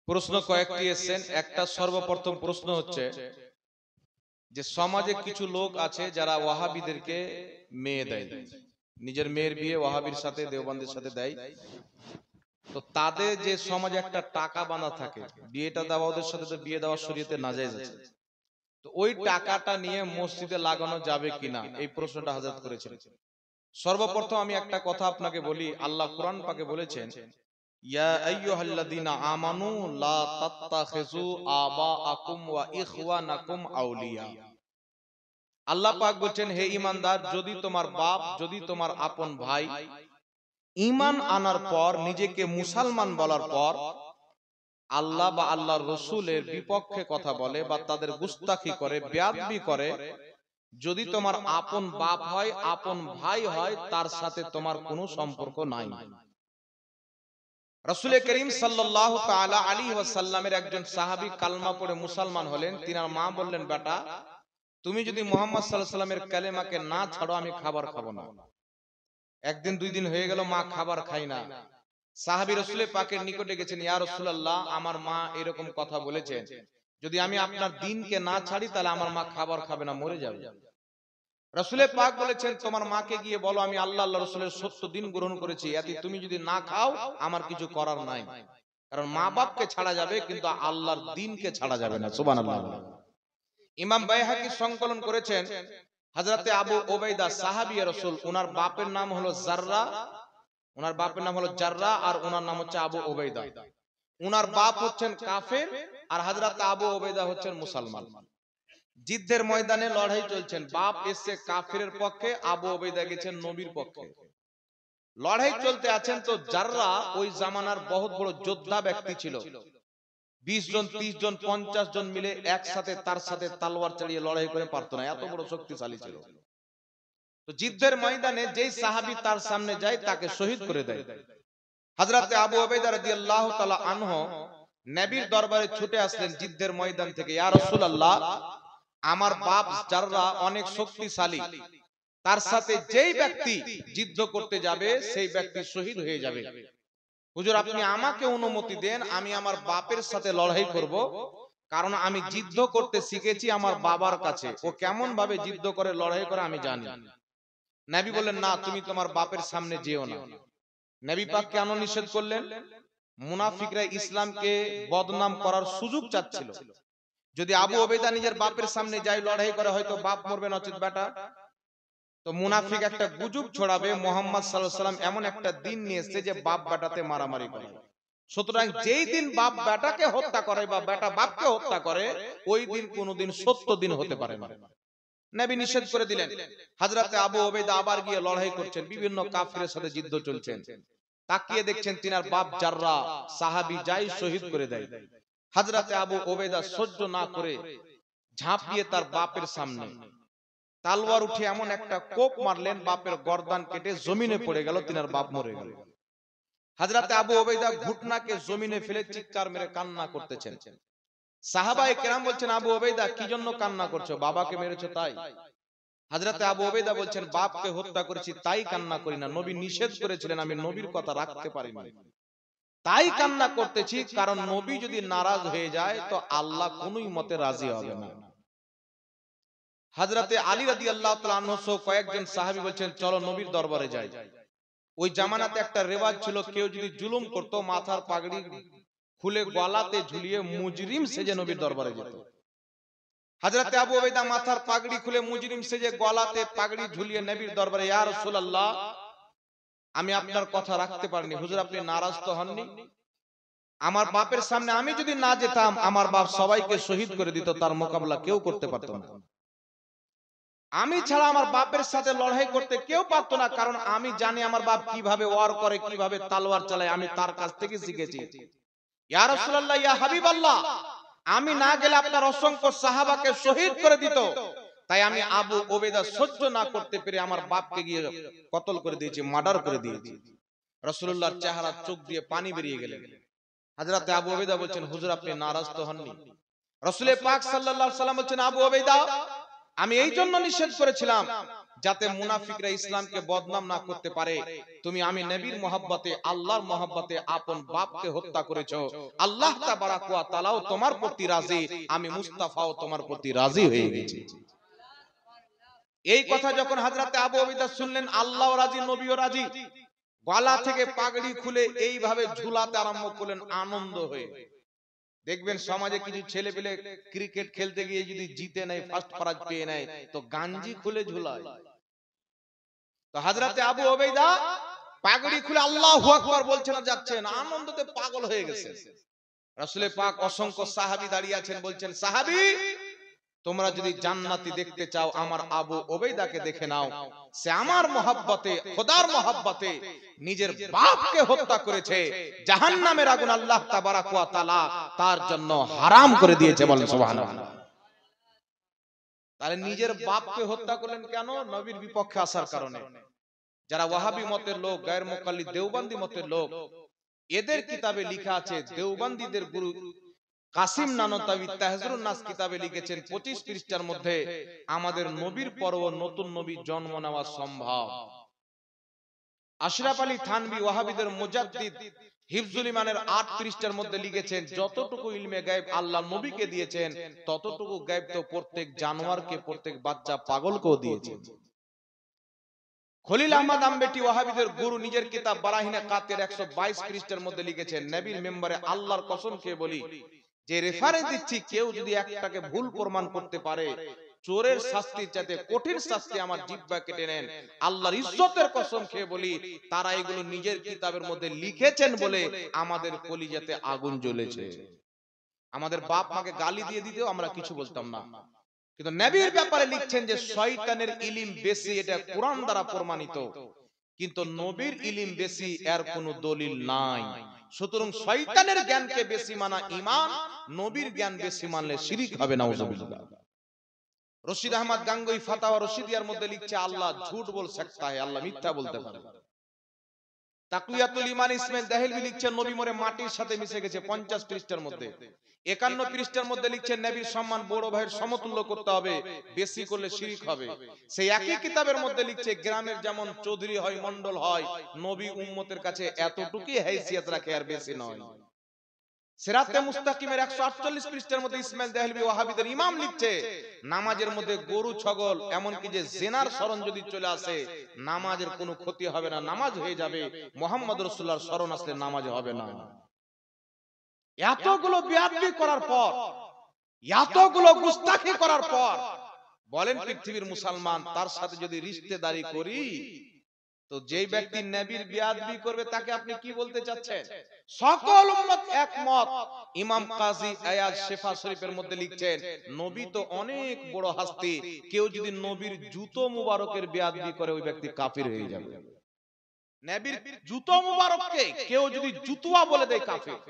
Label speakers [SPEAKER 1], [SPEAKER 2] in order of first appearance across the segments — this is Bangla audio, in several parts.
[SPEAKER 1] প্রশ্ন কয়েকটি এসেছেন। একটা সর্বপ্রথম প্রশ্ন হচ্ছে যে সমাজে কিছু লোক আছে যারা ওয়াহাবিদেরকে মেয়ে দেয়, নিজের মেয়ের বিয়ে ওয়াহাবির সাথে দেওবন্দের সাথে দেয়। তো তাদের যে সমাজে একটা টাকা বাঁধা থাকে, বিয়েটা দেওয়া ওদের সাথে, তো বিয়ে দেওয়া শরীয়তে নাজায়েজ আছে। তো ওই টাকাটা নিয়ে মসজিদে লাগানো যাবে কিনা, এই প্রশ্নটা হযরত করেছেন। সর্বপ্রথম আমি একটা কথা আপনাকে বলি, আল্লাহ কুরআন পাকে বলেছেন, ইয়া আইয়ুহাল্লাযীনা আমানু লা তাত্তাখিযু আবাআকুম ওয়া ইখওয়ানাকুম আউলিয়া। আল্লাহ পাক বলছেন, হে ঈমানদার, যদি তোমার বাপ, যদি তোমার আপন ভাই ঈমান আনার পর, নিজেকে মুসলমান বলার পর আল্লাহ বা আল্লাহর রাসূলের বিপক্ষে কথা বলে বা তাদের গুস্তাখি করে, বেয়াদবি করে, যদি তোমার আপন বাপ হয়, আপন ভাই হয়, তার সাথে তোমার কোনো সম্পর্ক নাই। রাসূল করিম সাল্লাল্লাহু তাআলা আলাইহি ওয়াসাল্লামের একজন সাহাবী কালমা পড়ে মুসলমান হলেন। তিনার মা বললেন, বেটা, তুমি যদি মুহাম্মদ সাল্লাল্লাহু আলাইহি ওয়াসাল্লামের কালেমাকে না ছাড়ো, আমি খাবার খাবো না। একদিন দুই দিন হয়ে গেল, মা খাবার খায় না। সাহাবী রাসূল পাকের নিকটে গেছেন, ইয়া রাসূলুল্লাহ, আমার মা এরকম কথা বলেছেন, যদি আমি আপনার দ্বীনকে না ছাড়ি তাহলে আমার মা খাবার খাবে না, মরে যাবে। রাসূল পাক বলেছেন, তোমার মাকে গিয়ে বলো আমি আল্লাহ আল্লাহর রাসূলের সত্য দ্বীন গ্রহণ করেছি, এতে তুমি যদি না খাও আমার কিছু করার নাই। কারণ মা বাপকে ছাড়া যাবে কিন্তু আল্লাহর দ্বীনকে ছাড়া যাবে না। সুবহানাল্লাহ। ইমাম বাইহাকী সংকলন করেছেন, হযরতে আবু উবাইদা সাহাবী রাসূল, ওনার বাপের নাম হলো জাররা, ওনার বাপের নাম হলো জাররা, আর ওনার নাম হচ্ছে আবু উবাইদা। ওনার বাপ হচ্ছেন কাফের আর হযরতে আবু উবাইদা হচ্ছেন মুসলমান। যুদ্ধের ময়দানে লড়াই চলছেন, বাপ এসে কাফিরের পক্ষে, আবু উবাইদা গেছেন নবীর পক্ষে। লড়াই চলতে আছেন, তো জাররা ওই জামানার বহুত বড় যোদ্ধা ব্যক্তি ছিল। 20 জন, 30 জন, 50 জন মিলে একসাথে তার সাথে তলোয়ার চালিয়ে লড়াই করে পারতো না, এত বড় শক্তিশালী ছিল। তো যুদ্ধের ময়দানে যেই সাহাবী তার সামনে যায় তাকে শহীদ করে দেয়। হযরতে আবু উবাইদা রাদিয়াল্লাহু তাআলা আনহু নবীর দরবারে ছুটে আসলেন যুদ্ধের ময়দান থেকে, ইয়া রাসূলুল্লাহ, আমার বাপ জাররা অনেক শক্তিশালী, তার সাথে যেই ব্যক্তি যুদ্ধ করতে যাবে সেই ব্যক্তি শহীদ হয়ে যাবে। হুজুর, আপনি আমাকে অনুমতি দেন, আমি আমার বাপের সাথে লড়াই করব, কারণ আমি যুদ্ধ করতে শিখেছি আমার বাবার কাছে, ও কেমন ভাবে যুদ্ধ করে, লড়াই করে আমি জানি। নবী বললেন, না, তুমি তোমার বাপের সামনে যেও না। নবী পাক কেন নিষেধ করলেন? মুনাফিকরা ইসলামকে বদনাম করার সুযোগ চাচ্ছিল। যদি আবু উবাইদা নিজের বাপের সামনে যায় লড়াই করে, হয়তো বাপ মরবে নচেত বেটা। তো মুনাফিক একটা গুজব ছড়াবে মুহাম্মদ সাল্লাল্লাহু আলাইহি ওয়াসাল্লাম এমন একটা দিন নিয়ে এসেছে যে বাপ বেটাতে মারামারি করে। সুতরাং যেই দিন বাপ বেটাকে হত্যা করে বা বেটা বাপকে হত্যা করে, ওই দিন কোনোদিন সত্য দিন হতে পারে না। নবী নিষেধ করে দিলেন। হযরতে আবু উবাইদা আবার গিয়ে লড়াই করছেন, বিভিন্ন কাফিরের সাথে যুদ্ধ চলছেন। তাকিয়ে দেখছেন তিনার বাপ জাররা সাহাবী যাই শহীদ করে দেয়। হযরতে আবু উবাইদা সহ্য না করে ঝাঁপিয়ে তার বাপের সামনে তলোয়ার উঠে এমন একটা কোপ মারলেন, বাপের গর্দান কেটে জমিনে পড়ে গেল, তিনার বাপ মরে গেল। হযরতে আবু উবাইদা ঘুটনাকে জমিনে ফেলে চিৎকার মেরে কান্না করতেছেন। সাহাবায়ে কেরাম বলছেন, আবু উবাইদা কি জন্য কান্না করছো? বাবাকে মেরেছো তাই? হযরতে আবু উবাইদা বলছেন, বাপকে হত্যা করেছি তাই কান্না করি না, নবী নিষেধ করেছিলেন, আমি নবীর কথা রাখতে পারিনি, তাই কান্না করতেছি। কারণ নবী যদি নারাজ হয়ে যায় তো আল্লাহ কোনই মতে রাজি হবে না। হযরতে আলী রাদিয়াল্লাহু তাআলা আনহু সহ কয়েকজন সাহাবী বলছেন, চলো নবীর দরবারে যাই। ওই জামানাতে একটা রেওয়াজ ছিল, কেউ যদি জুলুম করত মাথার পাগড়ি খুলে গলাতে ঝুলিয়ে মুজরিম সেজে নবীর দরবারে যেত। হযরতে আবু উবাইদা মাথার পাগড়ি খুলে মুজরিম সেজে গলাতে পাগড়ি ঝুলিয়ে নবীর দরবারে, ইয়া রাসূলুল্লাহ, আমি আপনার কথা রাখতে পারিনি, হুজুর আপনি নারাজ তো হননি? আমার বাপের সামনে আমি যদি না যেতাম, আমার বাপ সবাইকে শহীদ করে দিত, তার মোকাবেলা কেউ করতে পারত না। আমি ছাড়া আমার বাপের সাথে লড়াই করতে কেউ পারতো না, কারণ আমি জানি আমার বাপ কিভাবে ওয়ার করে, কিভাবে তলোয়ার চালায়, আমি তার কাছ থেকে শিখেছি। ইয়া রাসূলুল্লাহ, ইয়া হাবিবাল্লাহ, আমি না গেলে আপনার অসংখ্য সাহাবাকে শহীদ করে দিত, তাই আমি আবু উবাইদা সহ্য না করতে পেরে আমার বাপকে গিয়ে কতল করে দিয়েছি, মার্ডার করে দিয়েছি। রাসূলুল্লাহর চেহারা চোখ দিয়ে পানি বেরিয়ে গেলেন। হযরতে আবু উবাইদা বলছেন, হুজুর আপনি নারাজ তো হননি? রাসূল পাক সাল্লাল্লাহু আলাইহি ওয়াসাল্লাম বলছেন, আবু উবাইদা, আমি এই জন্য নিষেধ করেছিলাম যাতে মুনাফিকরা ইসলামকে বদনাম না করতে পারে। তুমি আমি নবীর মহব্বতে, আল্লাহর মহব্বতে আপন বাপকে হত্যা করেছো। আল্লাহ তাবারাক ওয়া তাআলাও তোমার প্রতি রাজি, আমি মুস্তাফাও তোমার প্রতি রাজি হয়ে গেছি। এই কথা যখন হযরতে আবু উবাইদা শুনলেন, আল্লাহও রাজি, নবীও রাজি, গলা থেকে পাগড়ি খুলে এইভাবে ঝুলাতে আরম্ভ করলেন আনন্দ হয়ে। দেখবেন সমাজে কিছু ছেলে পেলে ক্রিকেট খেলতে গিয়ে যদি জিতে নেয়, ফার্স্ট প্রাইজ পেয়ে নেয়, তো গাঞ্জি খুলে ঝুলায়। তো হযরতে আবু উবাইদা পাগড়ি খুলে আল্লাহু আকবার বলছেন আর যাচ্ছেন, আনন্দতে পাগল হয়ে গেছে। রাসূল পাক অসংখ্য সাহাবী দাঁড়িয়ে আছেন, বলছেন, সাহাবী তোমরা যদি জান্নাতি দেখতে চাও আমার আবু উবাইদাকে দেখে নাও। সে আমার মহব্বতে, খোদার মহব্বতে নিজের বাপকে হত্যা করেছে। জাহান্নামের আগুন আল্লাহ তাবারাক ওয়া তাআলা তার জন্য হারাম করে দিয়েছে। বলেন সুবহানাল্লাহ। তাহলে নিজের বাপকে হত্যা করলেন কেন? নবীর বিপক্ষে আসার কারণে। যারা ওয়াহাবি মতের লোক, গায়ের মুকাল্লিদ দেওবন্দি মতের লোক, এদের কিতাবে লেখা আছে, দেওবন্দীদের গুরু কাসিম নানতাবি তাহজিরুন নাস কিতাবে লিখেছেন 25 পৃষ্ঠার মধ্যে, আমাদের নবীর পরও নতুন নবী জন্ম নেওয়া সম্ভব। আশরাফ আলী থানভী ওয়াহাবিদের মুজাদ্দিদ হিফজুল ইমানের 8 পৃষ্ঠার মধ্যে লিখেছেন, যতটুকু ইলমে গায়েব আল্লাহ নবীকে দিয়েছেন, ততটুকু গায়েব তো প্রত্যেক জানোয়ারকে, প্রত্যেক বাচ্চা পাগলকেও দিয়েছেন। খলিল আহমদ আম্বেটি ওয়াহাবিদের গুরু নিজের কিতাব বারাহিনে কাতের 122 পৃষ্ঠার মধ্যে লিখেছেন, নবীর মেম্বারে আল্লাহর কসম খেয়ে বলি, যে রেফারেন্স দিচ্ছি, কেউ যদি একটাকে ভুল প্রমাণ করতে পারে, চোরের শাস্তির চাইতে কঠিন শাস্তি আমার জিহ্বা কেটে নেন। আল্লাহর ইজ্জতের কসম খেয়ে বলি, তারা এগুলো নিজের কিতাবের মধ্যে লিখেছেন বলে আমাদের কলিজাতে আগুন জ্বলেছে। আমাদের বাপ মাকে গালি দিয়ে দিতেও আমরা কিছু বলতাম না, কিন্তু নবীর ব্যাপারে লিখছেন যে শয়তানের ইলম বেশি, এটা কোরআন দ্বারা প্রমাণিত, কিন্তু নবীর ইলম বেশি, এর কোনো দলিল নাই। সুতরাং শয়তানের জ্ঞানকে বেশি মানা ঈমান, নবীর জ্ঞান বেশি মানলে শিরক হবে। নাউজুবিল্লাহ। রশিদ আহমদ গাঙ্গুই ফাতাওয়া রশিদিয়ার মধ্যে লিখছে, আল্লাহ ঝুট বল सकता है, আল্লাহ মিথ্যা বলতে পারে। তাকওয়াতুল ঈমান ইসমাইল দেহলভী লিখছেন, নবী মরে মাটির সাথে মিশে গেছে 50 পৃষ্ঠার মধ্যে। 51 পৃষ্ঠার মধ্যে লিখছেন, নবীর সম্মান বড় ভাইয়ের সমতুল্য করতে হবে, বেশি করলে শিরক হবে। সেই একই কিতাবের মধ্যে লিখছে, গ্রামের যেমন চৌধুরী হয়, মন্ডল হয়, নবী উম্মতের কাছে এতটুকুই হাইসিয়ত রাখে, আর বেশি নয়। সিরাতে মুস্তাকিমের 148 পৃষ্ঠার মধ্যে ইসমাইল দেহলভী ওয়াহাবিদের ইমাম লিখছে, নামাজের মধ্যে গরু, ছাগল, এমনকি যে জিনার শরণ যদি চলে আসে, নামাজের কোনো ক্ষতি হবে না, নামাজ হয়ে যাবে। মুহাম্মদ রাসূলুল্লাহর শরণ আসলে নামাজ হবে না। এতগুলো বেয়াদবি করার পর, এতগুলো গুস্তাখি করার পর বলেন, পৃথিবীর মুসলমান তার সাথে যদি রিশতেদারি করি, তো যেই ব্যক্তি নবীর বেয়াদবি করবে তাকে আপনি কি বলতে চাচ্ছেন? সকল উম্মত একমত। ইমাম কাজী আয়াজ শিফা শরীফের মধ্যে লিখছেন, নবী তো অনেক বড় হাস্তি, কেউ যদি নবীর জুতো মুবারকের বেয়াদবি করে, ওই ব্যক্তি কাফির হয়ে যাবে। নবীর জুতো মুবারককে কেউ যদি জুতুয়া বলে দেয়, কাফির।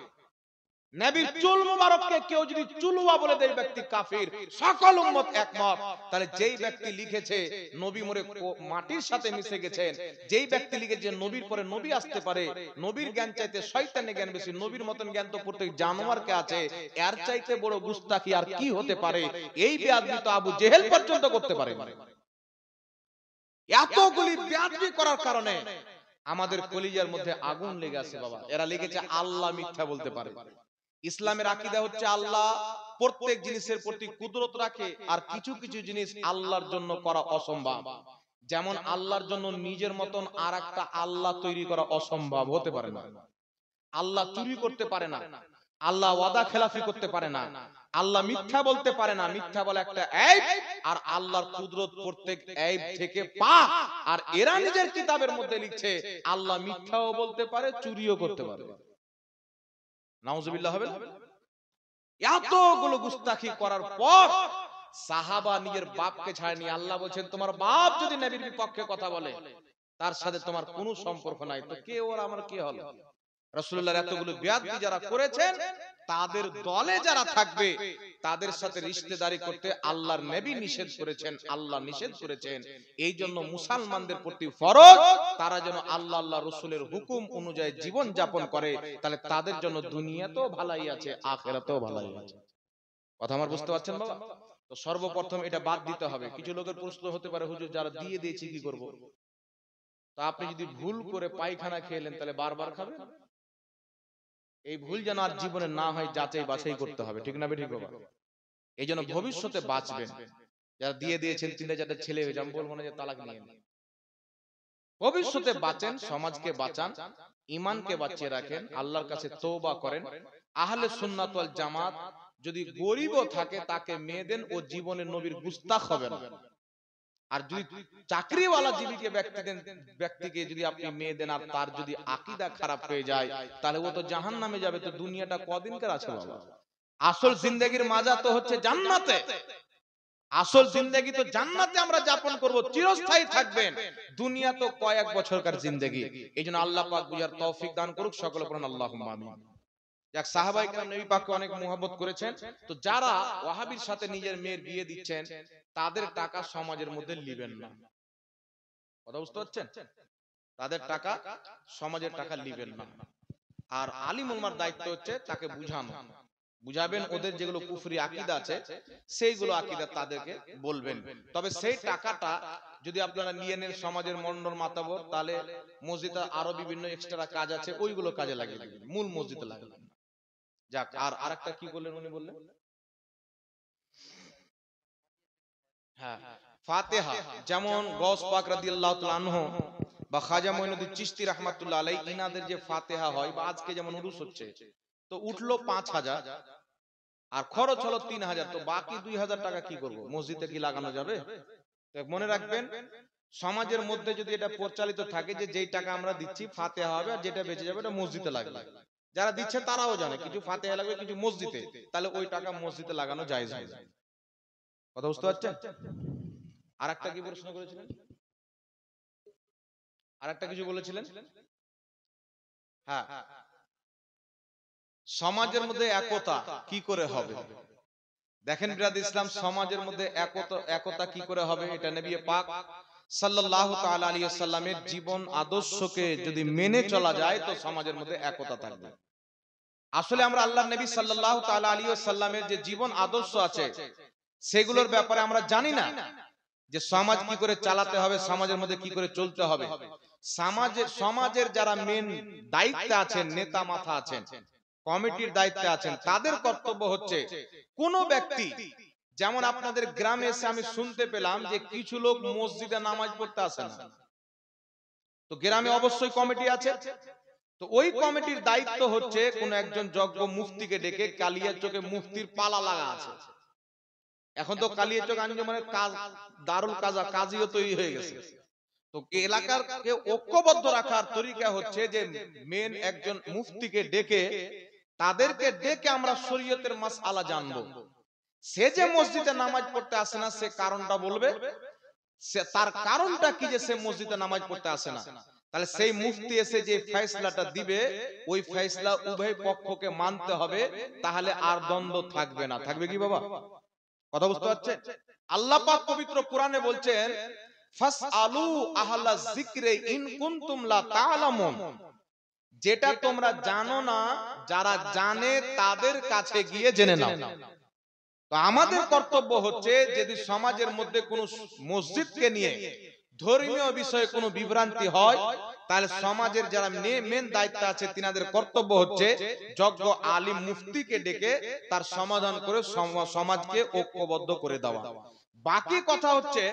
[SPEAKER 1] নবীর চুল মুবারককে কেউ যদি চুলুয়া বলে দেয়, ব্যক্তি কাফির। সকল উম্মত একমত। তাহলে যেই ব্যক্তি লিখেছে নবী মরে মাটির সাথে মিশে গেছেন, যেই ব্যক্তি লিখেছে নবীর পরে নবী আসতে পারে, নবীর জ্ঞান চাইতে শয়তানের জ্ঞান বেশি, নবীর মতন জ্ঞান তো প্রত্যেক জানোয়ারকে আছে, এর চাইতে বড় গুস্তাখি আর কি হতে পারে? এই বেয়াদবি তো আবু জেহেল পর্যন্ত করতে পারে। এতগুলি বেয়াদবি করার কারণে আমাদের কলিজার মধ্যে আগুন লেগে আছে। বাবা, এরা লিখেছে আল্লাহ মিথ্যা বলতে পারে। ইসলামের আকীদা হচ্ছে আল্লাহ প্রত্যেক জিনিসের প্রতি কুদরত রাখে, আর কিছু কিছু জিনিস আল্লাহর জন্য করা অসম্ভব। যেমন আল্লাহর জন্য নিজের মতন আর একটা আল্লাহ তৈরি করা অসম্ভব, হতে পারে না। আল্লাহ চুরি করতে পারে না, আল্লাহ ওয়াদা খেলাফি করতে পারে না, আল্লাহ মিথ্যা বলতে পারে না, মিথ্যা বলা একটা এইব, আর আল্লাহর কুদরত প্রত্যেক এইব থেকে পাক। আর এরা নিজের কিতাবের মধ্যে লিখছে আল্লাহ মিথ্যাও বলতে পারে, চুরিও করতে পারে। নাউজুবিল্লাহ হবে না? এতগুলো গুস্তাখি করার পর সাহাবা নিজের বাপকে ছাড়েনি। আল্লাহ বলছেন, তোমার বাপ যদি নবীর বিপক্ষে কথা বলে, তার সাথে তোমার কোনো সম্পর্ক নাই। তো কে ওর আমার কি হলো? রাসূলুল্লাহর এতগুলো বেয়াদবি যারা করেছেন, তাদের দলে যারা থাকবে, তাদের সাথে রিশতেদারি করতে আল্লাহর নবী নিষেধ করেছেন, আল্লাহ নিষেধ করেছেন। এই জন্য মুসলমানদের প্রতি ফরজ, তারা যেন আল্লাহ আল্লাহ রাসূলের হুকুম অনুযায়ী জীবন যাপন করে, তাহলে তাদের জন্য দুনিয়াতেও ভালাই আছে, আখিরাতেও ভালাই আছে। কথা আমার বুঝতে পারছেন বাবা? তো সর্বপ্রথম এটা বাদ দিতে হবে। কিছু লোকের প্রশ্ন হতে পারে, হুজুর যারা দিয়ে দিয়েছি কি করব? তো আপনি যদি ভুল করে পায়খানা খেলেন তাহলে বারবার খাবেন? এই ভুল যেন আর জীবনে না হয় যাচাই বাছাই করতে হবে, ঠিক না ঠিক বাবা? এই জন্য ভবিষ্যতে বাঁচবেন। যারা দিয়ে দিয়েছেন 3-4টা ছেলে হয়ে যান, বলবো না যে তালাক নিয়ে নিন। ভবিষ্যতে বাঁচেন, সমাজকে বাঁচান, ঈমানকে বাঁচিয়ে রাখেন, আল্লাহর কাছে তওবা করেন। আহলে সুন্নাত ওয়াল জামাত যদি গরীবও থাকে তাকে মেয়ে দেন, ও জীবনে নবীর গুস্তাখ হবে না। আর যদি চাকরিওয়ালা জীবিকা ব্যক্তিকে যদি আপনি মেয়ে দেন আর তার যদি আকীদা খারাপ হয়ে যায়, তাহলে ও তো জাহান্নামে যাবে। তো দুনিয়াটা কদিনকার আছে বাবা? আসল জিন্দেগির মাজা তো হচ্ছে জান্নাতে। আসল জিন্দেগি তো জান্নাতে আমরা যাপন করব, চিরস্থায়ী থাকবেন। দুনিয়া তো কয়েক বছরকার জিন্দেগি। এইজন্য আল্লাহ পাক বুঝার তৌফিক দান করুক, সকলে পড়েন আল্লাহুম্মা আমিন। যাক, সাহাবায়ে কেরাম নবী পাককে অনেক মুহাব্বত করেছেন। তো যারা ওয়াহাবীর সাথে নিজের মেয়ের বিয়ে দিচ্ছেন, তাদের টাকা সমাজের মধ্যে লিবেন না। কথা বুঝতে পারছেন? তাদের টাকা সমাজের টাকা লিবেন না। আর আলিম উলামার দায়িত্ব হচ্ছে তাকে বুঝানো, বুঝাবেন। ওদের যেগুলো কুফরি আকীদা আছে সেইগুলো আকীদা তাদেরকে বলবেন। তবে সেই টাকাটা যদি আপনারা নিয়ে নেন সমাজের মন্ডল মাতাবর, তাহলে মসজিদে আরো বিভিন্ন এক্সট্রা কাজ আছে, ওইগুলো কাজে লাগিয়ে দিবেন, মূল মসজিদে লাগাবেন। যাক, আর আরেকটা কি বললেন উনি? বললেন হ্যাঁ, ফাতিহা। যেমন গৌস পাক রাদিয়াল্লাহু তাআলা আনহু বা খাজা মঈনুদ্দিন চিশতি রাহমাতুল্লাহ আলাইহি, ইনাদের যে ফাতিহা হয়, বা আজকে যেমন উরুস হচ্ছে, তো উঠলো 5000 আর খরচ হলো 3000, তো বাকি 2000 টাকা কি করব? মসজিদে কি লাগানো যাবে? তো মনে রাখবেন, সমাজের মধ্যে যদি এটা প্রচলিত থাকে যে যেই টাকা আমরা দিচ্ছি ফাতিহা হবে, আর যেটা বেঁচে যাবে এটা মসজিদে লাগবে, যারা দিচ্ছে তারাও জানে কিছু ফাতিহা লাগবে কিছু মসজিদে, তাহলে ওই টাকা মসজিদে লাগানো জায়েজ হবে। কথা বুঝতে পারছেন? আরেকটা কি প্রশ্ন করেছিলেন? আরেকটা কিছু বলেছিলেন? হ্যাঁ, সমাজের মধ্যে একতা কি করে হবে? দেখেন বিরাদ ইসলাম, সমাজের মধ্যে একতা কি করে হবে? এটা নবী পাক সাল্লাল্লাহু তাআলা আলাইহি ওয়াসাল্লামের জীবন আদর্শকে যদি মেনে চলা যায় তো সমাজের মধ্যে একতা থাকবে। আসলে আমরা আল্লাহর নবী সাল্লাল্লাহু তাআলা আলাইহি ওয়াসাল্লামের যে জীবন আদর্শ আছে সেগুলোর ব্যাপারে আমরা জানি না, যে সমাজ কি করে চালাতে হবে, সমাজের মধ্যে কি করে চলতে হবে। সমাজের যারা মেন দায়িত্বে আছেন, নেতা মাথা আছেন, কমিটির দায়িত্বে আছেন, তাদের কর্তব্য হচ্ছে কোন ব্যক্তি, যেমন আপনাদের গ্রামে এসে আমি শুনতে পেলাম যে কিছু লোক মসজিদে নামাজ পড়তে আসে না, তো গ্রামে অবশ্যই কমিটি আছে। তো ওই কমিটির দায়িত্ব হচ্ছে কোন একজন যোগ্য মুফতিকে ডেকে, কালিয়াচকে মুফতির পালা লাগা আছে। এখন তো কালিয়াচক আঞ্জুমানের কাজ, দারুল কাজা, কাজীও তৈরি হয়ে গেছে। তো এলাকারকে ঐক্যবদ্ধ রাখার তরিকা হচ্ছে যে মেন একজন মুফতিকে ডেকে, তাদেরকে ডেকে আমরা শরীয়তের মাসআলা জানবো। সে যে মসজিদে নামাজ পড়তে আসে না সে কারণটা বলবে, সে তার কারণটা কি যে সে মসজিদে নামাজ পড়তে আসে না, তাহলে সেই মুফতি এসে যে ফয়সালাটা দিবে ওই ফয়সালা উভয় পক্ষকে মানতে হবে, তাহলে আর দ্বন্দ্ব থাকবে না। থাকবে কি বাবা? কথা বুঝতে পারছেন? আল্লাহ পাক পবিত্র কোরআনে বলছেন ফাসআলু আহলা যিকরি ইন কুনতুম লা তা'লামুন, যেটা তোমরা জানো না যারা জানে তাদের কাছে গিয়ে জেনে নাও। তো আমাদের কর্তব্য হচ্ছে যদি সমাজের মধ্যে কোনো মসজিদকে নিয়ে ধর্মীয় বিষয়ে কোনো বিভ্রান্তি হয়, তাহলে সমাজের যারা মেন দায়িত্ব আছে তিনাদের কর্তব্য হচ্ছে যোগ্য আলিম মুফতিকে ডেকে তার সমাধান করে সমাজকে ঐক্যবদ্ধ করে দেওয়া। বাকি কথা হচ্ছে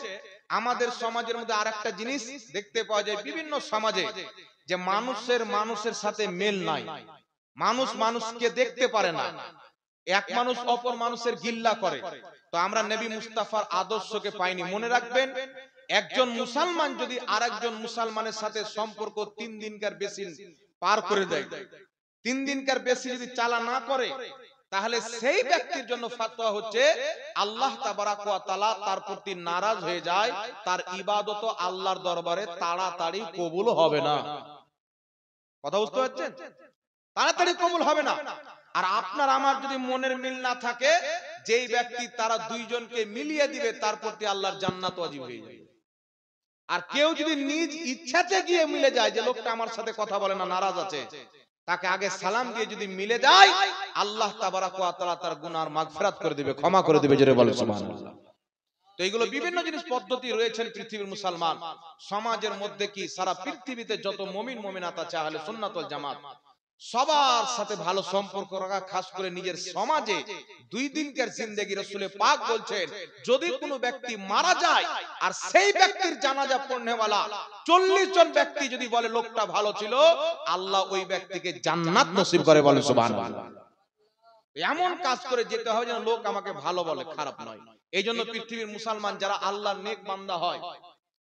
[SPEAKER 1] আমাদের সমাজের মধ্যে আরেকটা জিনিস দেখতে পাওয়া যায় বিভিন্ন সমাজে, যে মানুষের সাথে মেল নাই, মানুষ মানুষকে দেখতে পারে না, এক মানুষ অপর মানুষের গিল্লা করে। তো আমরা নবী মুস্তাফার আদর্শকে পাইনি। মনে রাখবেন, একজন মুসলমান যদি আরেকজন মুসলমানের সাথে সম্পর্ক 3 দিনকার বেশি পার করে দেয়, 3 দিনকার বেশি যদি চালা না করে, তাহলে সেই ব্যক্তির জন্য ফতোয়া হচ্ছে আল্লাহ তাবারাক ওয়া তাআলা তার প্রতি নারাজ হয়ে যায়, তার ইবাদত আল্লাহর দরবারে তাড়াতাড়ি কবুল হবে না। কথা বুঝতে পারছেন? তাড়াতাড়ি কবুল হবে না। আর আপনার আমার যদি মনের মিল না থাকে, যেই ব্যক্তি তারা দুইজনকে মিলিয়ে দিবে তার প্রতি আল্লাহর জান্নাত ওয়াজিব হয়ে যাবে। আর কেউ যদি নিজ ইচ্ছাতে গিয়ে মিলে যায় যে লোকটা আমার সাথে কথা বলে না, নারাজ আছে, তাকে আগে সালাম দিয়ে যদি মিলে যায়, আল্লাহ তাবারাক ওয়া তাআলা তার গুনার মাগফিরাত করে দিবে, ক্ষমা করে দিবে। জোরে বলে সুবহানাল্লাহ। তো এগুলো বিভিন্ন জিনিস পদ্ধতি রয়েছেন পৃথিবীর মুসলমান সমাজের মধ্যে, কি সারা পৃথিবীতে যত মুমিন মুমিনাত আছে আহলে সুন্নাত ওয়াল জামাত, সবার সাথে ভালো সম্পর্ক রাখা, খাস করে নিজের সমাজে দুই দিনকার জিন্দেগি। রাসূলে পাক বলছেন, যদি কোনো ব্যক্তি মারা যায় আর সেই ব্যক্তির জানাজা পড়নেওয়ালা 40 জন ব্যক্তি যদি বলে লোকটা ভালো ছিল, আল্লাহ ওই ব্যক্তিকে জান্নাত নসিব করে। বলে সুবহানাল্লাহ। এমন কাজ করে যেতে হবে যেন লোক আমাকে ভালো বলে, খারাপ নয়। এই জন্য পৃথিবীর মুসলমান যারা আল্লাহর নেক বান্দা হয়,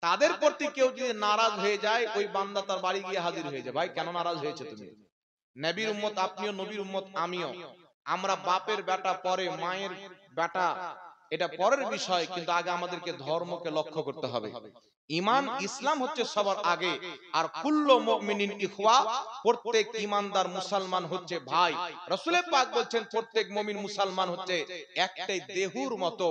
[SPEAKER 1] তাদের প্রতি কেউ যদি নারাজ হয়ে যায়, ওই বান্দা তার বাড়ি গিয়ে হাজির হয়ে যায়। ভাই কেন নারাজ হয়েছে তুমি? নবীর উম্মত আপনিও, নবীর উম্মত আমিও। আমরা বাপের বেটা পরে, মায়ের বেটা এটা পরের বিষয়, কিন্তু আগে আমাদেরকে ধর্মকে লক্ষ্য করতে হবে। ঈমান ইসলাম হচ্ছে সবার আগে। আর কুল্লু মুমিনিন ইখওয়া, প্রত্যেক ঈমানদার মুসলমান হচ্ছে ভাই। রাসূল পাক বলছেন, প্রত্যেক মুমিন মুসলমান হচ্ছে একটাই দেহুর মতো।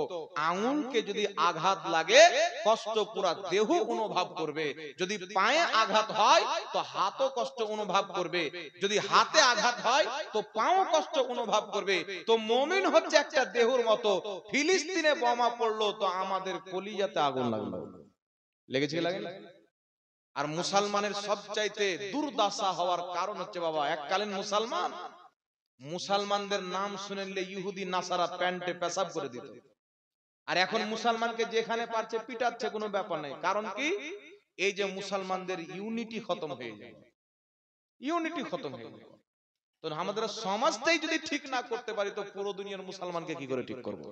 [SPEAKER 1] আঙ্গুলকে যদি আঘাত লাগে, কষ্ট পুরা দেহ অনুভব করবে। যদি পায়ে আঘাত হয় তো হাতও কষ্ট অনুভব করবে। যদি হাতে আঘাত হয় তো পাও কষ্ট অনুভব করবে। তো মুমিন হচ্ছে একটা দেহুর মতো। ফিলিস্তিনে বোমা পড়লো তো আমাদের কলিজাতে আগুন লাগলো, লেগেছে কি লাগে না? আর মুসলমানের সবচাইতে দুর্দশা হওয়ার কারণ হচ্ছে বাবা, এককালীন মুসলমানদের নাম শুনলে ইহুদি নাসারা প্যান্টে পেশাব করে দিত। আর এখন মুসলমানকে যেখানে পারছে পিটাচ্ছে, কোনো ব্যাপার নাই। কারণ কি? এই যে মুসলমানদের ইউনিটি খতম হয়ে যায়, ইউনিটি খতম হয়ে যায়। তো আমাদের সমাজটাই যদি ঠিক না করতে পারি, তো পুরো দুনিয়ার মুসলমানকে কি করে ঠিক করব?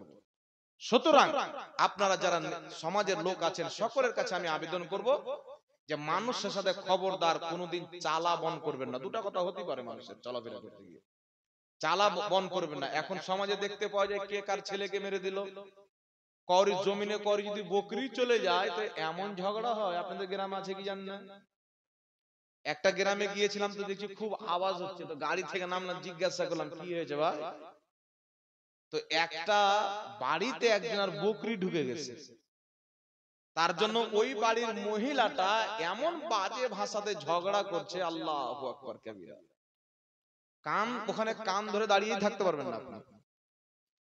[SPEAKER 1] সুতরাং আপনারা যারা সমাজের লোক আছেন, সকলের কাছে আমি আবেদন করব যে মানুষের সাথে খবরদার কোনোদিন চালা বন করবেন না। দুটা কথা হতে পারে মানুষের চলাফেরা করতে গিয়ে, চালা বন করবেন না। এখন সমাজে দেখতে পাওয়া যায় কে কার ছেলেকে মেরে দিল, কৌরির জমিনে কৌরি যদি বকরি চলে যায় তো এমন ঝগড়া হয়। আপনাদের গ্রামে আছে কি জানেন না? একটা গ্রামে গিয়েছিলাম তো দেখছি খুব আওয়াজ হচ্ছে, তো গাড়ি থেকে নামলাম, জিজ্ঞাসা করলাম কি হয়েছে ভাই। তো একটা বাড়িতে একজনের বকরি ঢুকে গেছে, তার জন্য ওই বাড়ির মহিলাটা এমন বাজে ভাষাতে ঝগড়া করছে, আল্লাহু আকবার কাবীরা। কান ওখানে কান ধরে দাঁড়িয়ে থাকতে পারবেন না আপনি।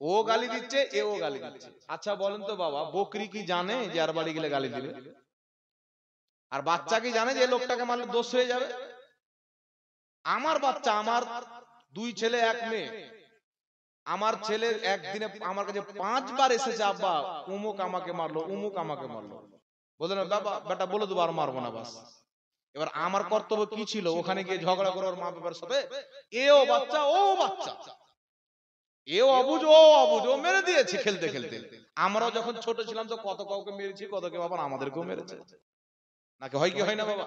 [SPEAKER 1] ও গালি দিচ্ছে, এও গালি দিচ্ছে। আচ্ছা বলেন তো বাবা, বকরি কি জানে যে আর বাড়ি গেলে গালি দিবে? আর বাচ্চা কি জানে যে লোকটাকে মারলে দোষ হয়ে যাবে? আমার বাচ্চা, আমার দুই ছেলে এক মেয়ে, আমার ছেলে একদিনে আমার কাছে 5 বার এসেছে, আব্বা উমুক আমাকে মারলো, উমুক আমাকে মারলো। বললেন বাবা বেটা বলে দেবো আর মারবো না বাস। এবার আমার কর্তব্য কি ছিল? ওখানে গিয়ে ঝগড়া করো ওর মা বাবার সাথে? এও বাচ্চা ও বাচ্চা, এও অবুঝ ও অবুঝ, ও মেরে দিয়েছে খেলতে খেলতে। আমরাও যখন ছোট ছিলাম তো কত কাউকে মেরেছি, কত কেউ আবার আমাদেরকেও মেরেছে, নাকি হয় কি হয় না বাবা?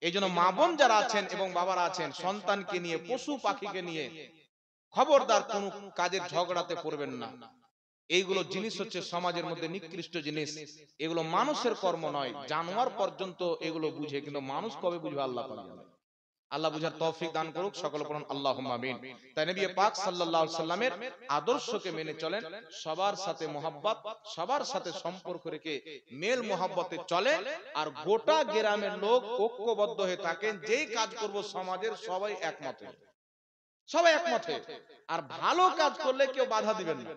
[SPEAKER 1] এই জন্য মা বোন যারা আছেন এবং বাবারা আছেন, সন্তানকে নিয়ে, পশু পাখিকে নিয়ে খবরদার কোন কাজের ঝগড়াতে পড়বেন না। এইগুলো জিনিস হচ্ছে সমাজের মধ্যে নিকৃষ্ট জিনিস। এগুলো মানুষের কর্ম নয়, জানোয়ার পর্যন্ত এগুলো বুঝে, কিন্তু মানুষ কবে বুঝবে আল্লাহ পাক জানে। আল্লাহ বুঝার তৌফিক দান করুক, সকলে পড়ুন আল্লাহুম্মা আমিন। তাই নবী পাক সাল্লাল্লাহু আলাইহি সাল্লামের আদর্শকে মেনে চলেন, সবার সাথে মহব্বত, সবার সাথে সম্পর্ক রেখে মেল মহব্বতে চলে, আর গোটা গ্রামের লোক ঐক্যবদ্ধ হয়ে থাকেন। যেই কাজ করব সমাজের সবাই একমত হয়ে, সবাই একমত হয়ে। আর ভালো কাজ করলে কেউ বাধা দিবেন না।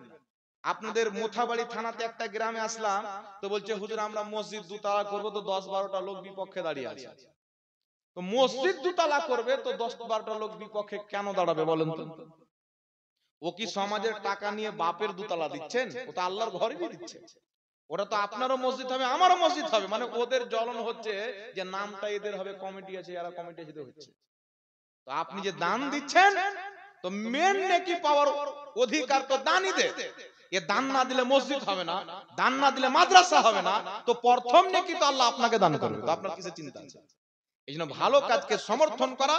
[SPEAKER 1] আপনাদের মোথাবাড়ি থানাতে একটা গ্রামে আসলাম, তো বলছে হুজুর আমরা মসজিদ দুতলা করবো, তো 10-12টা লোক বিপক্ষে দাঁড়িয়ে আছে। তো মসজিদ দুতলা করবে তো 10-12টা লোক বিপক্ষে কেন দাঁড়াবে বলেন তো? ও কি সমাজের টাকা নিয়ে বাপের দুতলা দিচ্ছেন? ও তো আল্লাহর ঘরই দিচ্ছে। ওটা তো আপনারও মসজিদ হবে, আমারও মসজিদ হবে। মানে ওদের জ্বলন হচ্ছে যে নামটা এদের হবে, কমিটি আছে, এরা কমিটি আছে হচ্ছে। তো আপনি যে দান দিচ্ছেন, তো মেন নেকি পাওয়ার অধিকার তো দানই দে। এ দান না দিলে মসজিদ হবে না, দান না দিলে মাদ্রাসা হবে না, তো প্রথম নেকি তো আল্লাহ আপনাকে দান করবে। তো আপনার কিসের চিন্তা আছে? এইজন্য ভালো কাজকে সমর্থন করা,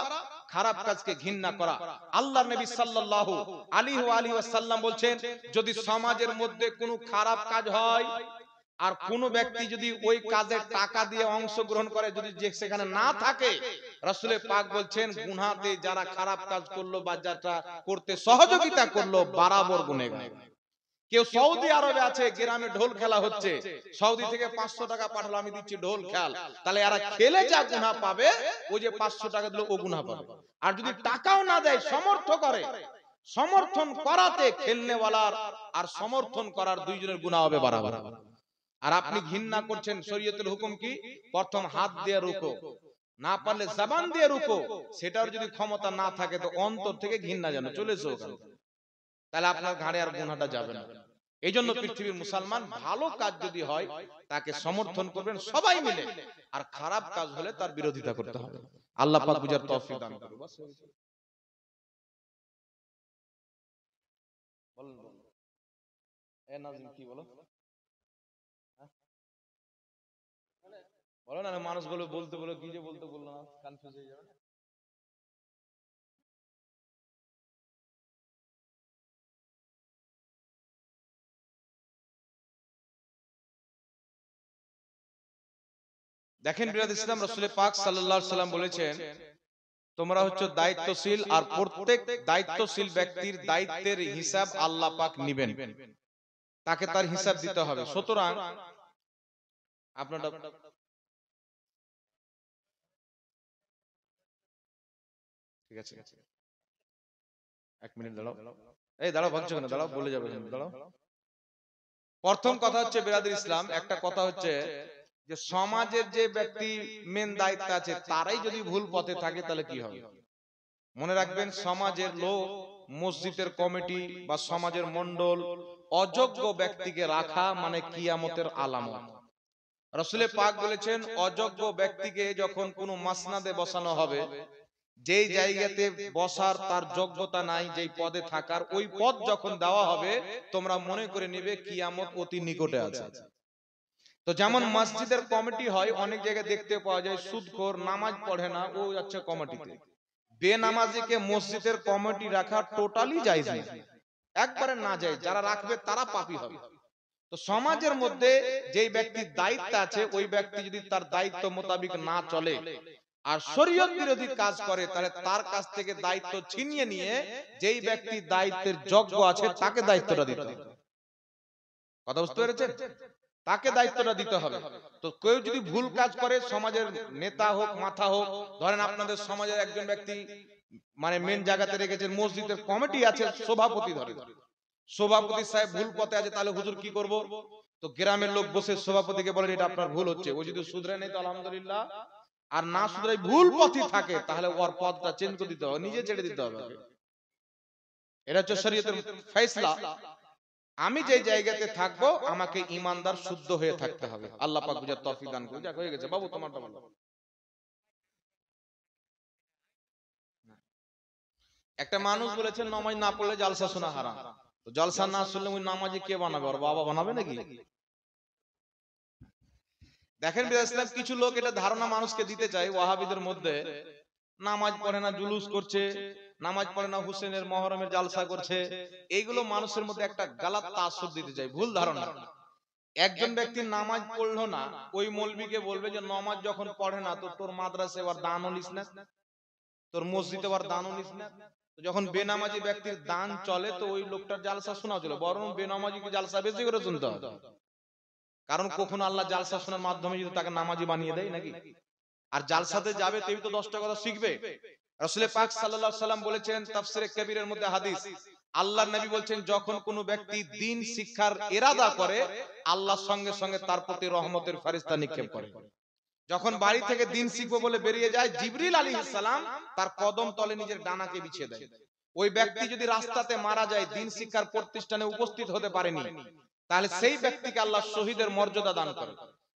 [SPEAKER 1] খারাপ কাজকে ঘৃণা করা। আল্লাহর নবী সাল্লাল্লাহু আলাইহি ওয়াসাল্লাম বলছেন, যদি সমাজের মধ্যে কোনো খারাপ কাজ হয় আর কোন ব্যক্তি যদি ওই কাজে টাকা দিয়ে অংশগ্রহণ করে, যদি সেখানে না থাকে, রাসূল পাক বলছেন গুনাহতে যারা খারাপ কাজ করলো বা যারা করতে সহযোগিতা করলো বরাবর গুনাহগার। কেউ সৌদি আরবে আছে, গ্রামে ঢোল খেলা হচ্ছে, সৌদি থেকে 500 টাকা পাঠালো, আমি দিচ্ছি ঢোল খেল, তাহলে এরা খেলে যা গুনাহ পাবে ওই যে 500 টাকা দিল ও গুনাহ পাবে। আর যদি টাকাও না দেয়, সমর্থ করে, সমর্থন করাতে খেলনেওয়ালার আর সমর্থন করার দুইজনের গুনাহ হবে বরাবর। আর আপনি ঘৃণা করছেন, শরীয়তের হুকুম কি? প্রথম হাত দিয়ে রুকো, না পারলে জবান দিয়ে রুকো। সেটার যদি ক্ষমতা না থাকে তো অন্তর থেকে ঘৃণা যেন চলে যাও, তাহলে আপনার ঘাড়ে আর গুনাহটা যাবে না। এই জন্য পৃথিবীর মুসলমান ভালো কাজ যদি হয় তাকে সমর্থন করবেন সবাই মিলে, আর খারাপ কাজ হলে তার বিরোধিতা করতে হবে। আল্লাহ পাক বুঝার তৌফিক দান করুন। বলেন বলেন, এ নাজিম কি বলো, বলো না, মানুষগুলো বলতে বলো, কি যে বলতে বললো না, কনফিউজ হয়ে যাবে। দেখেন বিরাদ ইসলাম, রাসূল পাক সাল্লাল্লাহু আলাইহি সাল্লাম বলেছেন, তোমরা হচ্ছে দায়িত্বশীল, আর প্রত্যেক দায়িত্বশীল ব্যক্তির দায়িত্বের হিসাব আল্লাহ পাক নেবেন, তাকে তার হিসাব দিতে হবে। সুতরাং আপনারা ঠিক আছে, এক মিনিট দাঁড়াও, এই দাঁড়াও, ভাগছো কেন, দাঁড়াও, বলে যাবে, দাঁড়াও। প্রথম কথা হচ্ছে বিরাদুল ইসলাম, একটা কথা হচ্ছে যে সমাজের যে ব্যক্তি মেন দায়িত্ব আছে তারাই যদি ভুল পথে থাকে তাহলে কি হবে? মনে রাখবেন, সমাজের লোক, মসজিদের কমিটি বা সমাজের মন্ডল অযোগ্য ব্যক্তিকে রাখা মানে কিয়ামতের আলামত। রাসূল পাক বলেছেন, অযোগ্য ব্যক্তিকে যখন কোনো মাসনাদে বসানো হবে, যেই জায়গাতে বসার তার যোগ্যতা নাই, যেই পদে থাকার, ওই পদ যখন দেওয়া হবে তোমরা মনে করে নিবে কিয়ামত অতি নিকটে আছে। তো যেমন মসজিদের কমিটি হয়, অনেক জায়গায় দেখতে পাওয়া যায় সুদখোর, নামাজ পড়ে না, ও যাচ্ছে কমিটিতে। বেনামাজিকে মসজিদের কমিটি রাখা টোটালি জায়েজ না, একবারে না জায়েজ। যারা রাখবে তারা পাপী হবে। তো সমাজের মধ্যে যেই ব্যক্তির দায়িত্ব আছে, ওই ব্যক্তি যদি তার দায়িত্ব মোতাবেক না চলে আর শরীয়ত বিরোধী কাজ করে, তাহলে তার কাছ থেকে দায়িত্ব ছিনিয়ে নিয়ে যেই ব্যক্তি দায়িত্বের যোগ্য আছে তাকে দায়িত্বটা দিতে হবে। কথা বুঝতে পেরেছেন? তাকে দায়িত্বটা দিতে হবে। তো কেউ যদি ভুল কাজ করে, সমাজের নেতা হোক, মাথা হোক, ধরেন আপনাদের সমাজের একজন ব্যক্তি মানে মেন জায়গাতে রেখেছেন, মসজিদের কমিটি আছে, সভাপতি, ধরে সভাপতি সাহেব ভুল পথে আছে, তাহলে হুজুর কি করব? তো গ্রামের লোক বসে সভাপতিকে বলেন, এটা আপনার ভুল হচ্ছে। ও যদি শুধরে নেই তো আলহামদুলিল্লাহ, আর না শুধরাই ভুল পথে থাকে তাহলে ওর পথটা চেঞ্জ করে দিতে হবে, নিজে ছেড়ে দিতে হবে। এটা হচ্ছে শরীয়তের ফয়সালা। আমি যে জায়গাতে থাকবো আমাকে ঈমানদার শুদ্ধ হয়ে থাকতে হবে। আল্লাহ পাক বুঝার তৌফিক দান করুন। যাক, হয়ে গেছে বাবু, তোমারটা বলো। একটা মানুষ বলেছেন নামাজ না পড়লে জালসা শোনা হারাম। তো জালসা না শুনলে ওই নামাজি কে বানাবে? ওর বাবা বানাবে নাকি? দেখেন বিরাজ, কিছু লোক এটা ধারণা মানুষকে দিতে চায় ওয়াহাবিদের মধ্যে, নামাজ পড়ে না জুলুস করছে, নামাজ পড়ে না হুসেনের মহরমের জালসা করছে, এইগুলো মানুষের মধ্যে একটা গালাত তাআসসুব দিতে চায়, ভুল ধারণা। একজন ব্যক্তি নামাজ পড়লো না, ওই মৌলবীকে বলবে যে নামাজ যখন পড়ে না তো তোর মাদ্রাসায় ওর দানও নিস না, তোর মসজিদে ওর দানও নিস না। তো যখন বেনামাজি ব্যক্তির দান চলে তো ওই লোকটার জালসা শোনা চলে, বরং বেনামাজিকে জালসা বেশি করে শুনতে হবে। কারণ কখনো আল্লাহ জালসা শোনার মাধ্যমে যদি তাকে নামাজি বানিয়ে দেয় নাকি? আর জালসাতে যাবে তেই তো 10টা কথা শিখবে। রাসূল পাক সাল্লাল্লাহু আলাইহি সাল্লাম বলেছেন, তাফসীরে কবিরের মধ্যে হাদিস, আল্লাহর নবী বলেছেন, যখন কোনো ব্যক্তি দ্বীন শিক্ষার ইরাদা করে, আল্লাহ সঙ্গে সঙ্গে তার প্রতি রহমতের ফেরেশতা নিক্ষেপ করে। যখন বাড়ি থেকে দ্বীন শিখবো বলে বেরিয়ে যায়, জিবরিল আলাইহিস সালাম তার কদম তলে নিজের ডানাকে বিছিয়ে দেয়। ওই ব্যক্তি যদি রাস্তাতে মারা যায়, দ্বীন শিক্ষার প্রতিষ্ঠানে উপস্থিত হতে পারেনি, তাহলে সেই ব্যক্তিকে আল্লাহ শহীদের মর্যাদা দান করে।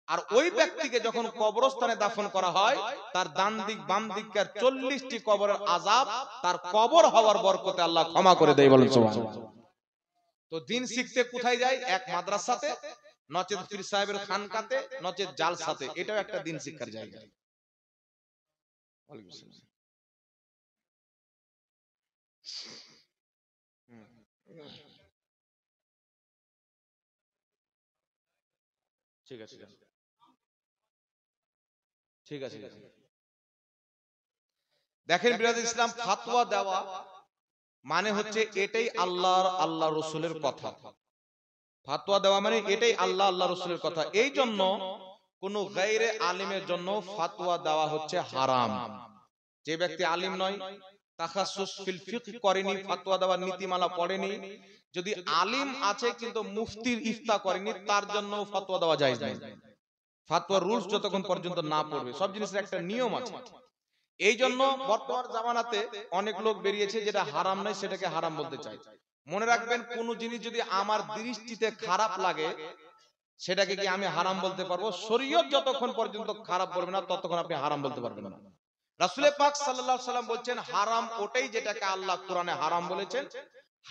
[SPEAKER 1] আর ওই ব্যক্তিকে যখন কবরস্থানে দাফন করা হয়, তার ডান দিক বাম দিককার 40টি কবরের আযাব তার কবর হওয়ার বরকতে আল্লাহ ক্ষমা করে দেয়, বলেন সুবহানাল্লাহ। তো দ্বীন শিখতে কোথায় যায়? এক মাদ্রাসাতে, নচেত পীর সাহেবের খানকাতে, নচেত জালসাতে। এটাও একটা দ্বীন শিক্ষার জায়গা। ওয়ালাইকুম আসসালাম। ঠিক আছে, ঠিক আছে, ঠিক আছে। দেখেন বিরাদ ইসলাম, ফাতোয়া দেওয়া মানে হচ্ছে এটাই আল্লাহ রাসূলের কথা। ফাতোয়া দেওয়া মানে এটাই আল্লাহ আল্লাহ রাসূলের কথা। এই জন্য কোন গায়রে আলিমের জন্য ফাতোয়া দেওয়া হচ্ছে হারাম। যে ব্যক্তি আলিম নয়, তাখাসসুস ফিল ফিকহ করেনি, ফাতোয়া দেওয়ার নীতিমালা পড়েনি, যদি আলিম আছে কিন্তু মুফতির ইফতা করেনি, তার জন্য ফাতোয়া দেওয়া জায়েজ নেই। ফাতোয়ার রুলস যতক্ষণ পর্যন্ত না পড়বে, সব জিনিসের একটা নিয়ম আছে। এই জন্য বর্তমান জামানাতে অনেক লোক বেরিয়েছে যেটা হারাম নয় সেটাকে হারাম বলতে চায়। মনে রাখবেন, কোন জিনিস যদি আমার দৃষ্টিতে খারাপ লাগে সেটাকে কি আমি হারাম বলতে পারবো? শরীয়ত যতক্ষণ পর্যন্ত খারাপ বলবে না ততক্ষণ আপনি হারাম বলতে পারবেন না। রাসূল পাক সাল্লাল্লাহু আলাইহি সাল্লাম বলছেন, হারাম ওটাই যেটাকে আল্লাহ কোরআনে হারাম বলেছেন,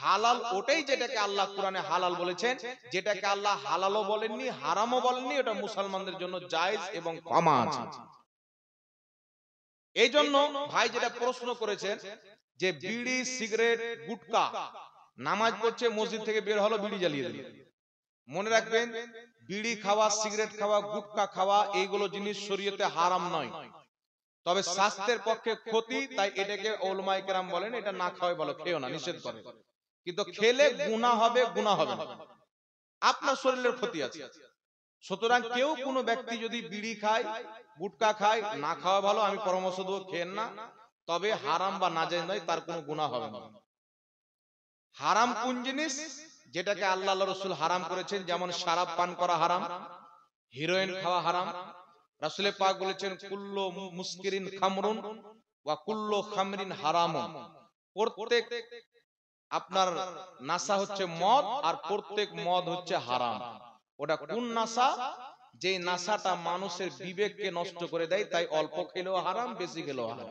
[SPEAKER 1] হালাল ওটাই যেটাকে আল্লাহ কোরআনে হালাল বলেছেন। যেটাকে আল্লাহ হালালও বলেননি হারামও বলেননি, ওটা মুসলমানদের জন্য জায়েজ এবং ক্ষমা আছে। এই জন্য ভাই যেটা প্রশ্ন করেছেন যে বিড়ি সিগারেট গুটকা, নামাজ পড়ছে মসজিদ থেকে বের হলো বিড়ি জ্বালিয়ে দিল, মনে রাখবেন বিড়ি খাওয়া, সিগারেট খাওয়া, গুটকা খাওয়া এইগুলো জিনিস শরীয়তে হারাম নয়, তবে স্বাস্থ্যের পক্ষে ক্ষতি, তাই এটাকে উলামায়ে কেরাম বলেন এটা না খাওয়াই ভালো, খেও না, নিষেধ করে। কিন্তু খেলে গুনাহ হবে, গুনাহ হবে না, আপনার শরীরের ক্ষতি আছে। সুতরাং কেউ কোনো ব্যক্তি যদি বিড়ি খায় গুটকা খায়, না খাওয়া ভালো, আমি পরামর্শ দেবো খেয়েন না, তবে হারাম বা নাজায়েজ নয়, তার কোনো গুনাহ হবে না। হারাম কোন জিনিস? যেটাকে আল্লাহ আল্লাহ রাসূল হারাম করেছেন, যেমন শরাব পান করা হারাম, হিরোইন খাওয়া হারাম। রাসূল পাক বলেছেন কুল্লু মুসকিরিন খামরুন ওয়া কুল্লু খামরিন হারামুন, প্রত্যেক আপনার নাশা হচ্ছে মদ, আর প্রত্যেক মদ হচ্ছে হারাম। ওটা কোন নাশা? যে নাশাটা মানুষের বিবেককে নষ্ট করে দেয়, তাই অল্প খেলেও হারাম, বেশি খেলেও হারাম।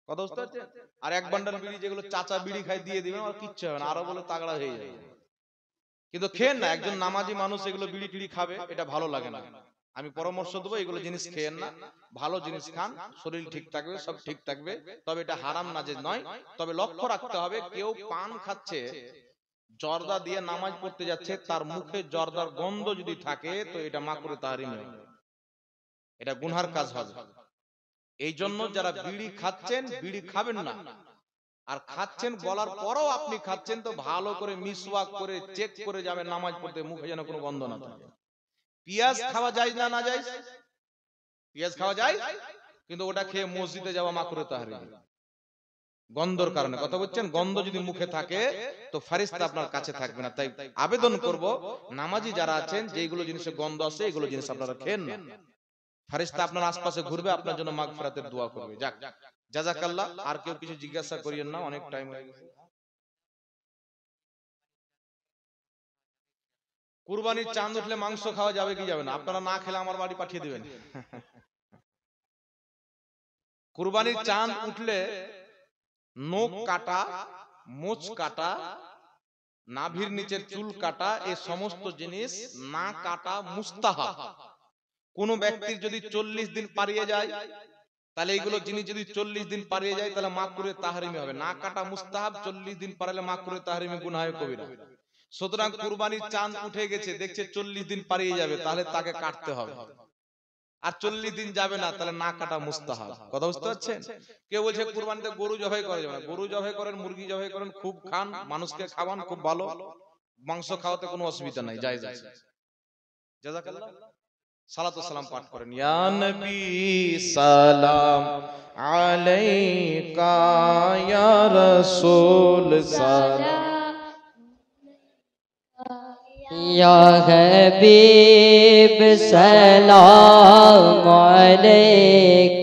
[SPEAKER 1] কথা বুঝতে পারছেন? আর এক বান্ডাল বিড়ি যেগুলো চাচা বিড়ি খায় দিয়ে দিবেন, আর কিচ্ছু হবে না, আরো বলে তাগড়া হয়ে যাবে। কিন্তু খেন না, একজন নামাজি মানুষ এগুলো বিড়ি টিড়ি খাবে, এটা ভালো লাগে না। আমি পরামর্শ দেবো এগুলো জিনিস খেয়েন না, ভালো জিনিস খান, শরীর ঠিক থাকবে, সব ঠিক থাকবে, তবে এটা হারাম নাজেজ নয়। তবে লক্ষ্য রাখতে হবে, কেউ পান খাচ্ছে, জর্দা দিয়ে নামাজ পড়তে যাচ্ছে, তার মুখে জর্দার গন্ধ যদি থাকে তো এটা মাকরুহ তাহরিম হবে, এটা গুনহার কাজ হবে। এই জন্য যারা বিড়ি খাচ্ছেন, বিড়ি খাবেন না, আর খাচ্ছেন বলার পরও আপনি খাচ্ছেন তো ভালো করে মিসওয়াক করে চেক করে যাবেন নামাজ পড়তে, মুখে যেন কোনো গন্ধ না থাকে। পেঁয়াজ খাওয়া যায় না, না যায়? পেঁয়াজ খাওয়া যায়, কিন্তু ওটা খেয়ে মসজিদে যাওয়া মাকরুহ তাহরিম, গন্ধর কারণে। কথা বলছেন, গন্ধ যদি মুখে থাকে তো ফেরেশতা আপনার কাছে থাকবে না। তাই আবেদন করব, নামাজি যারা আছেন, যেগুলো জিনিসে গন্ধ আছে এগুলো জিনিস আপনারা খেন না, ফেরেশতা আপনার আশপাশে ঘুরবে, আপনার জন্য মাগফিরাতের দোয়া করবে। যাক, জাযাকাল্লাহ। আর কেউ কিছু জিজ্ঞাসা করিয়েন না, অনেক টাইম হয়ে গেছে। কুরবানির চাঁদ উঠলে মাংস খাওয়া যাবে কি যাবে না? আপনারা না খেলে আমার বাড়ি পাঠিয়ে দিবেন। কুরবানির চাঁদ উঠলে নখ কাটা, মোচ কাটা, নাভির নিচের চুল কাটা, এই সমস্ত জিনিস না কাটা মুস্তাহাব। কোন ব্যক্তির যদি 40 দিন পারিয়ে যায়, তাহলে এইগুলো জিনিস যদি 40 দিন পারিয়ে যায় তাহলে মাকরুহ তাহরিমি হবে। না কাটা মুস্তাহাব, 40 দিন পারালে মাকরুহ তাহরিমি, গুনাহে কবিরা। সুতরাং কুরবানির চাঁদ উঠে গেছে, দেখছে 40 দিন পারিয়ে যাবে, তাহলে তাকে কাটতে হবে। আর 40 দিন যাবে না, তাহলে না কাটা মুস্তাহাব। কথা বুঝতে পারছেন? কেউ বলছে কুরবানিতে গরু জবাই করা যাবে না, গরু জবাই করেন, মুরগি জবাই করেন, খুব খান, মানুষকে খাওয়ান, খুব ভালো, মাংস খাওয়াতে কোনো অসুবিধা নাই, জায়েজ আছে। জাযাকাল্লাহ। সালাতু সালাম পাঠ করেন। ইয়া নবী সালাম আলাইকা, ইয়া রাসূল সালাম,
[SPEAKER 2] या हबीब सलाम अलैका।